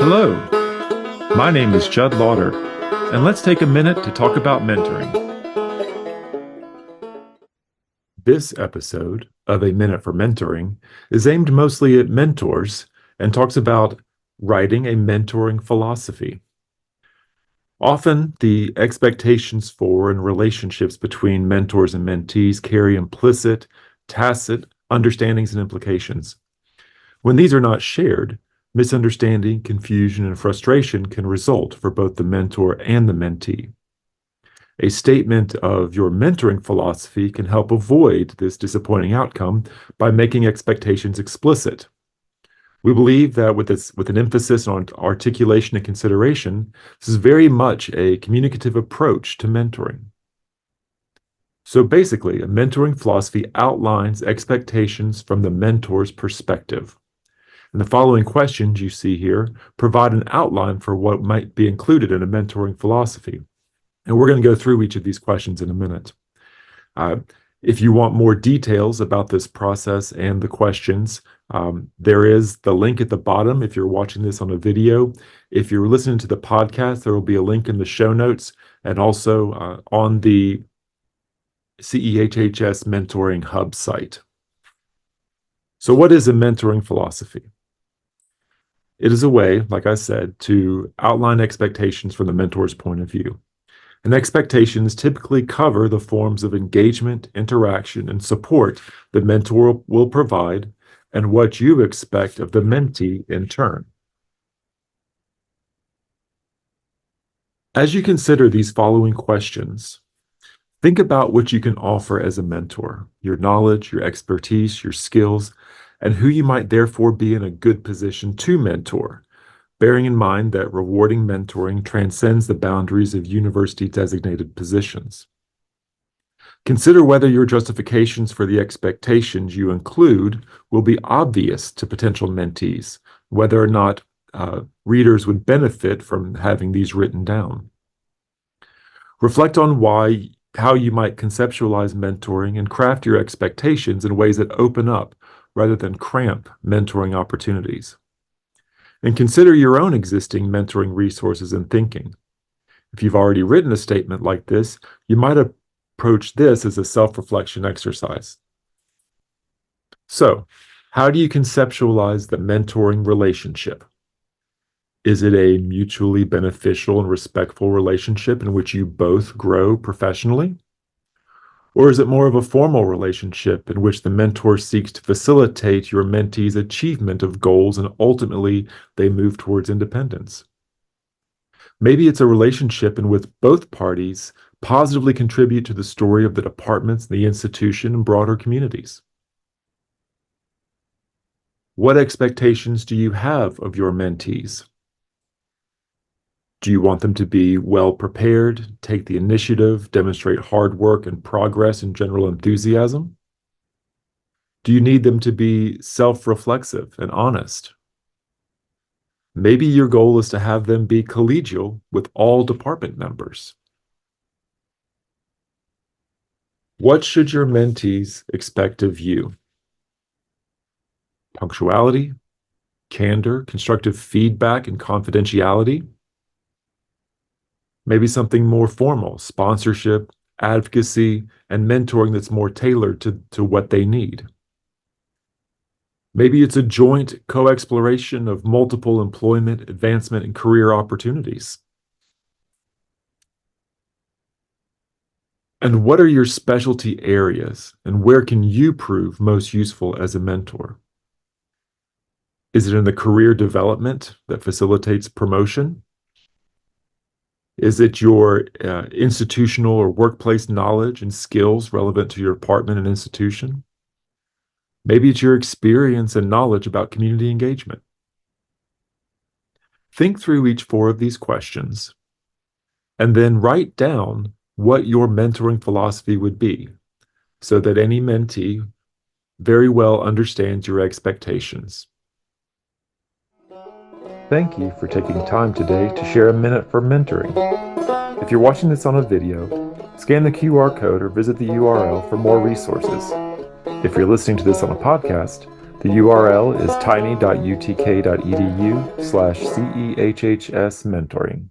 Hello, my name is Judd Lauder, and let's take a minute to talk about mentoring. This episode of A Minute for Mentoring is aimed mostly at mentors and talks about writing a mentoring philosophy. Often, the expectations for and relationships between mentors and mentees carry implicit, tacit understandings and implications. When these are not shared, misunderstanding, confusion, and frustration can result for both the mentor and the mentee. A statement of your mentoring philosophy can help avoid this disappointing outcome by making expectations explicit. We believe that with an emphasis on articulation and consideration, this is very much a communicative approach to mentoring. So basically, a mentoring philosophy outlines expectations from the mentor's perspective. And the following questions you see here provide an outline for what might be included in a mentoring philosophy. And we're going to go through each of these questions in a minute. If you want more details about this process and the questions, there is the link at the bottom if you're watching this on a video. If you're listening to the podcast, there will be a link in the show notes and also on the CEHHS Mentoring Hub site. So what is a mentoring philosophy? It is a way, like I said, to outline expectations from the mentor's point of view. And expectations typically cover the forms of engagement, interaction, and support the mentor will provide and what you expect of the mentee in turn. As you consider these following questions, think about what you can offer as a mentor, your knowledge, your expertise, your skills, and who you might therefore be in a good position to mentor, bearing in mind that rewarding mentoring transcends the boundaries of university-designated positions. Consider whether your justifications for the expectations you include will be obvious to potential mentees, whether or not readers would benefit from having these written down. Reflect on how you might conceptualize mentoring and craft your expectations in ways that open up rather than cramp mentoring opportunities. And consider your own existing mentoring resources and thinking. If you've already written a statement like this, you might approach this as a self-reflection exercise. So, how do you conceptualize the mentoring relationship? Is it a mutually beneficial and respectful relationship in which you both grow professionally? Or is it more of a formal relationship in which the mentor seeks to facilitate your mentee's achievement of goals and ultimately they move towards independence? Maybe it's a relationship in which both parties positively contribute to the story of the departments, the institution, and broader communities. What expectations do you have of your mentees? Do you want them to be well prepared, take the initiative, demonstrate hard work and progress and general enthusiasm? Do you need them to be self-reflexive and honest? Maybe your goal is to have them be collegial with all department members. What should your mentees expect of you? Punctuality, candor, constructive feedback, and confidentiality? Maybe something more formal, sponsorship, advocacy, and mentoring that's more tailored to what they need. Maybe it's a joint co-exploration of multiple employment, advancement, and career opportunities. And what are your specialty areas, and where can you prove most useful as a mentor? Is it in the career development that facilitates promotion? Is it your institutional or workplace knowledge and skills relevant to your department and institution? Maybe it's your experience and knowledge about community engagement. Think through each 4 of these questions, and then write down what your mentoring philosophy would be, so that any mentee very well understands your expectations. Thank you for taking time today to share a minute for mentoring. If you're watching this on a video, scan the QR code or visit the URL for more resources. If you're listening to this on a podcast, The URL is tiny.utk.edu/CEHHS mentoring.